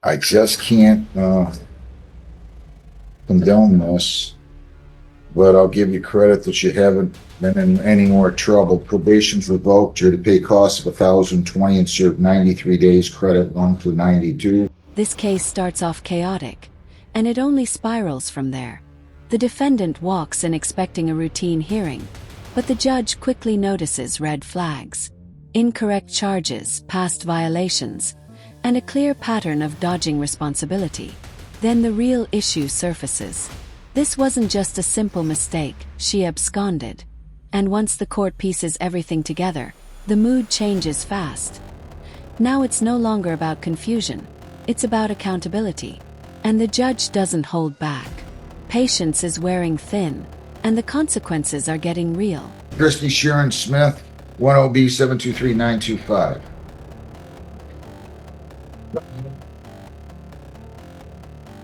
I just can't condone this, but I'll give you credit that you haven't been in any more trouble. Probation's revoked. You're to pay costs of $1,020 and serve 93 days. Credit 1 to 92. This case starts off chaotic, and it only spirals from there. The defendant walks in expecting a routine hearing, but the judge quickly notices red flags, incorrect charges, past violations, and a clear pattern of dodging responsibility. Then the real issue surfaces. This wasn't just a simple mistake, she absconded. And once the court pieces everything together, the mood changes fast. Now it's no longer about confusion, it's about accountability. And the judge doesn't hold back. Patience is wearing thin, and the consequences are getting real. Christy Sharon Smith, 10B 723925.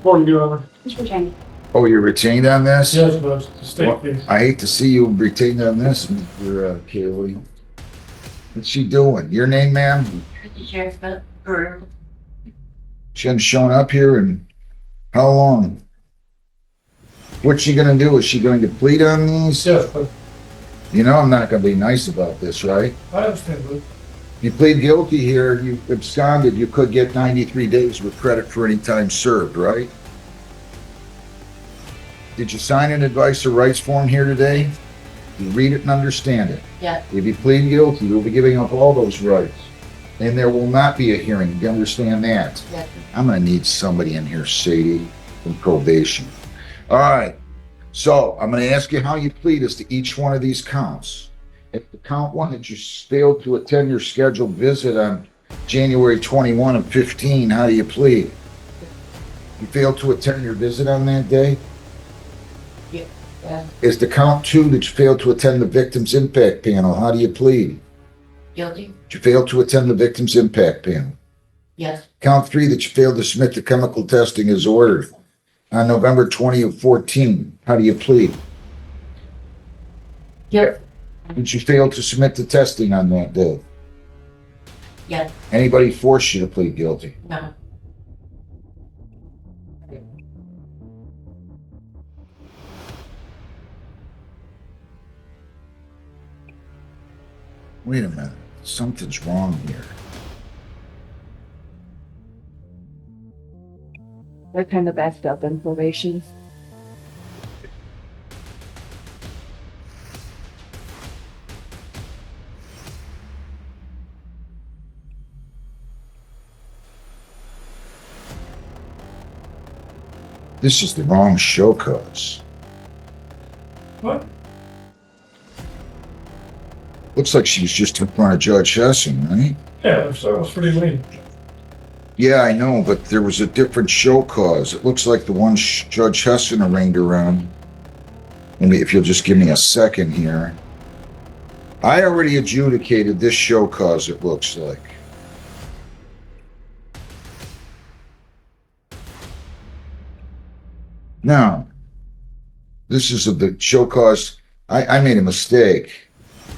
Morning, Your Honor. Mr. Retained. Oh, you're retained on this? Yes, but the state case. I hate to see you retained on this, Mr. Kaylee. What's she doing? Your name, ma'am? Christy Sheriff Peru. She hasn't shown up here in how long? What's she gonna do? Is she going to plead on these? Yes, but You know I'm not gonna be nice about this, right? I understand, but You plead guilty here, you absconded, you could get 93 days with credit for any time served, right? Did you sign an advice or rights form here today? You read it and understand it. Yeah. If you plead guilty, you'll be giving up all those rights. And there will not be a hearing. You understand that? Yes. I'm gonna need somebody in here, Sadie, from probation. All right. So I'm gonna ask you how you plead as to each one of these counts. If the count one that you failed to attend your scheduled visit on January 21 of 15, how do you plead? You failed to attend your visit on that day? Yeah. Is the count two that you failed to attend the victim's impact panel, how do you plead? Guilty? You failed to attend the victim's impact panel. Yes. Count three that you failed to submit the chemical testing as ordered on November 20 of 14, how do you plead? Yes. Did you fail to submit the testing on that day? Yes. Anybody force you to plead guilty? No. Wait a minute, something's wrong here. They're kind of backed up in probation. This is the wrong show cause. what? Looks like she was just in front of Judge Hessen, right? Yeah, that was pretty lean. Yeah, I know, but there was a different show cause. It looks like the one Judge Hessen arraigned around. Maybe if you'll just give me a second here. I already adjudicated this show cause, it looks like. Now, this is the show cause. I made a mistake.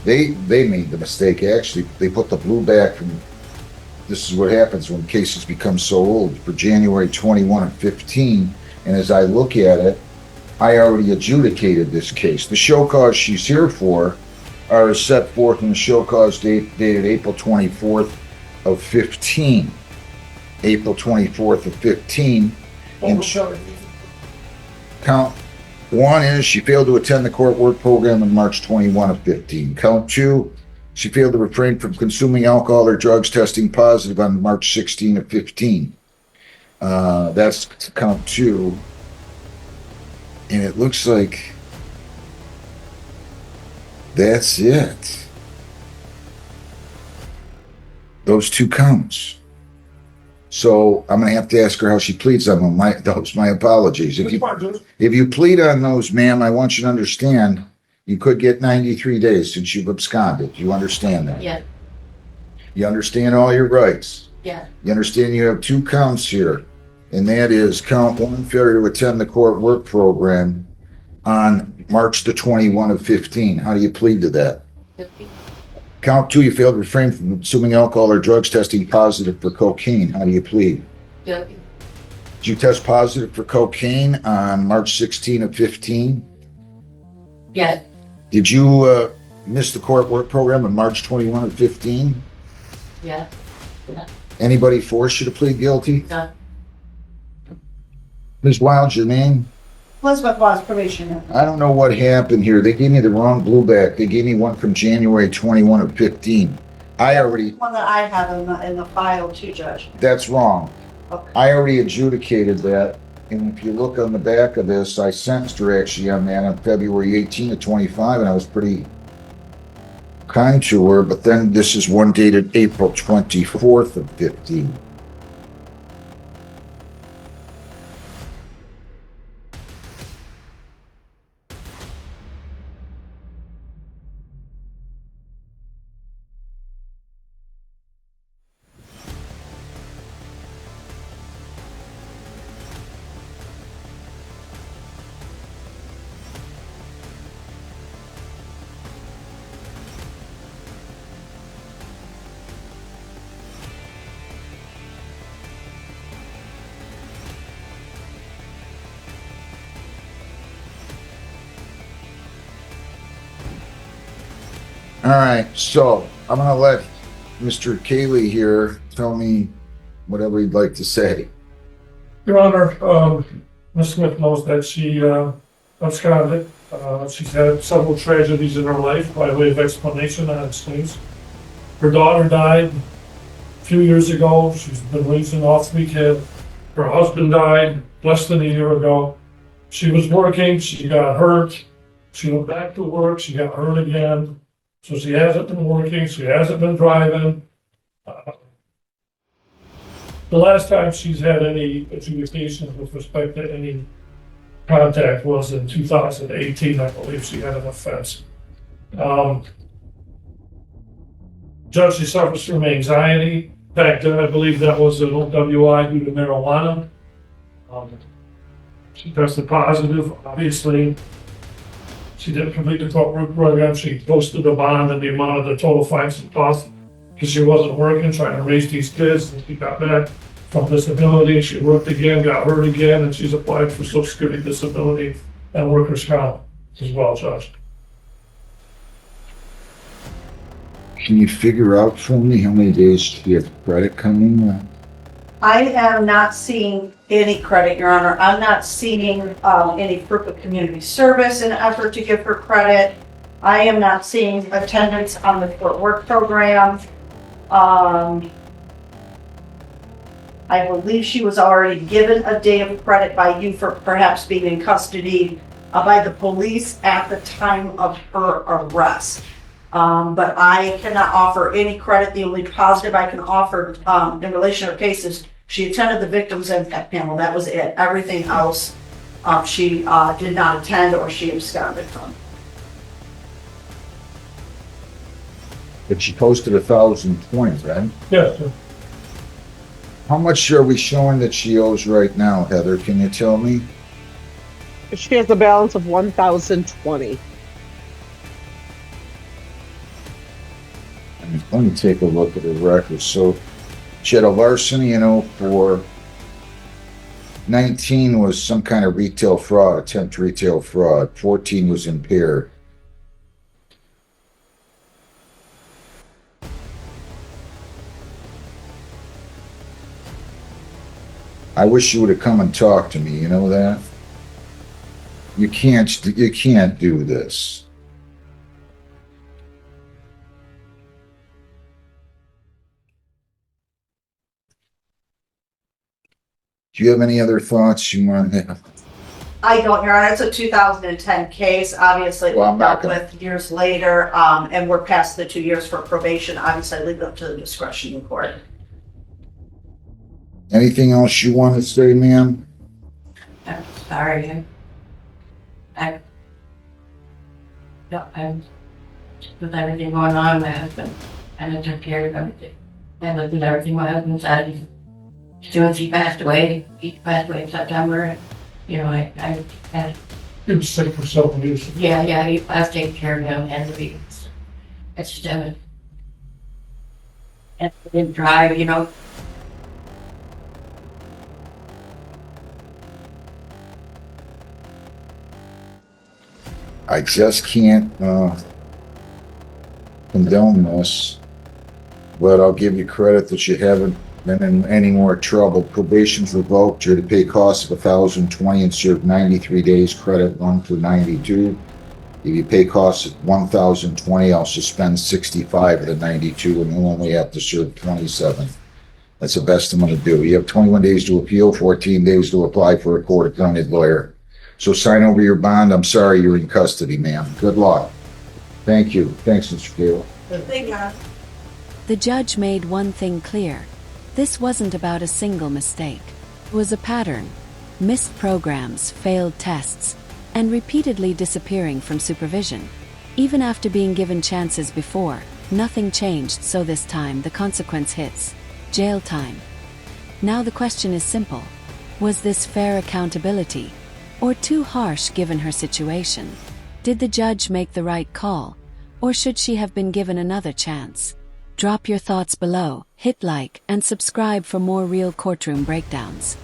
They made the mistake, actually. They put the blue back from, this is what happens when cases become so old, for January 21 of 15. And as I look at it, I already adjudicated this case. The show cause she's here for are set forth in the show cause date dated April 24th of 15. April 24th of 15. And count one is she failed to attend the court work program on March 21 of 15. Count two, she failed to refrain from consuming alcohol or drugs testing positive on March 16 of 15. That's count two. And it looks like that's it. Those two counts. So I'm going to have to ask her how she pleads on them. My apologies. If you plead on those, ma'am, I want you to understand you could get 93 days since you've absconded. You understand that? Yeah. You understand all your rights. Yeah. You understand you have two counts here, and that is count one, failure to attend the court work program on March the 21 of 15. How do you plead to that? Guilty? Count two, you failed to refrain from consuming alcohol or drugs testing positive for cocaine. How do you plead? Guilty? Did you test positive for cocaine on March 16 of 15? Yes, Did you miss the court work program on March 21 of 15? yes, Anybody force you to plead guilty? no, Ms. Wild, your name? Elizabeth was probation. I don't know what happened here. They gave me the wrong blueback. They gave me one from January 21 of 15. I already, One that I have in the file too, Judge. that's wrong. Okay. I already adjudicated that. And if you look on the back of this, I sentenced her actually on that on February 18 of 25, and I was pretty kind to her. But then this is one dated April 24th of 15. All right, so I'm gonna let Mr. Cayley here tell me whatever he'd like to say. Your Honor, Ms. Smith knows that she absconded. She's had several tragedies in her life by way of explanation on its things. Her daughter died a few years ago. She's been raising all three kids. Her husband died less than a year ago. She was working, she got hurt. She went back to work, she got hurt again. So she hasn't been working, she hasn't been driving. The last time she's had any adjudications with respect to any contact was in 2018, I believe she had an offense. Judge, she suffers from anxiety. Back then, I believe that was an OWI due to marijuana. She tested positive, obviously. She didn't complete the court work program. She posted a bond and the amount of the total fines and costs because she wasn't working, trying to raise these kids. And she got back from disability. She worked again, got hurt again, and she's applied for Social Security disability and workers' comp as well, Judge. Can you figure out for me how many days she has credit coming? I am not seeing any credit, Your Honor. I'm not seeing any proof of community service in an effort to give her credit. I am not seeing attendance on the court work program. I believe she was already given a day of credit by you for perhaps being in custody by the police at the time of her arrest. But I cannot offer any credit. The only positive I can offer in relation to her case is she attended the victims impact panel. That was it. Everything else she did not attend or she absconded from. But she posted 1,020, right? Yes, sir. How much are we showing that she owes right now, Heather? Can you tell me? She has a balance of 1,020. Let me take a look at her record. So she had a larceny in 04. 19 was some kind of retail fraud, attempt retail fraud. 14 was impaired. I wish you would have come and talked to me, you know that? You can't do this. Do you have any other thoughts you want to have? I don't, Your Honor. It's a 2010 case. Obviously, it Well, was I'm not dealt with years later, and we're past the 2 years for probation. Obviously, I leave it up to the discretion of the court. Anything else you want to say, ma'am? I'm sorry. I, no, I'm, with everything going on, my husband, and I took care of everything. I looked at everything my husband said. As soon as he passed away in September, and, you know, I He was sick for several years. I was taking care of him and the babies. It's just, and I didn't drive, you know. I just can't, condone this, but I'll give you credit that you haven't been in any more trouble. Probation's revoked, you're to pay costs of $1,020 and serve 93 days, credit 1 for 92. If you pay costs of $1,020, I'll suspend 65 of the 92, and you'll only have to serve 27. That's the best I'm gonna do. You have 21 days to appeal, 14 days to apply for a court-appointed lawyer. So sign over your bond. I'm sorry you're in custody, ma'am. Good luck. Thank you. Thanks, Mr. Taylor. Thank God. The judge made one thing clear. This wasn't about a single mistake. It was a pattern. Missed programs, failed tests, and repeatedly disappearing from supervision. Even after being given chances before, nothing changed, so this time the consequence hits. Jail time. Now the question is simple. Was this fair accountability? Or too harsh given her situation? Did the judge make the right call? Or should she have been given another chance? Drop your thoughts below, hit like, and subscribe for more real courtroom breakdowns.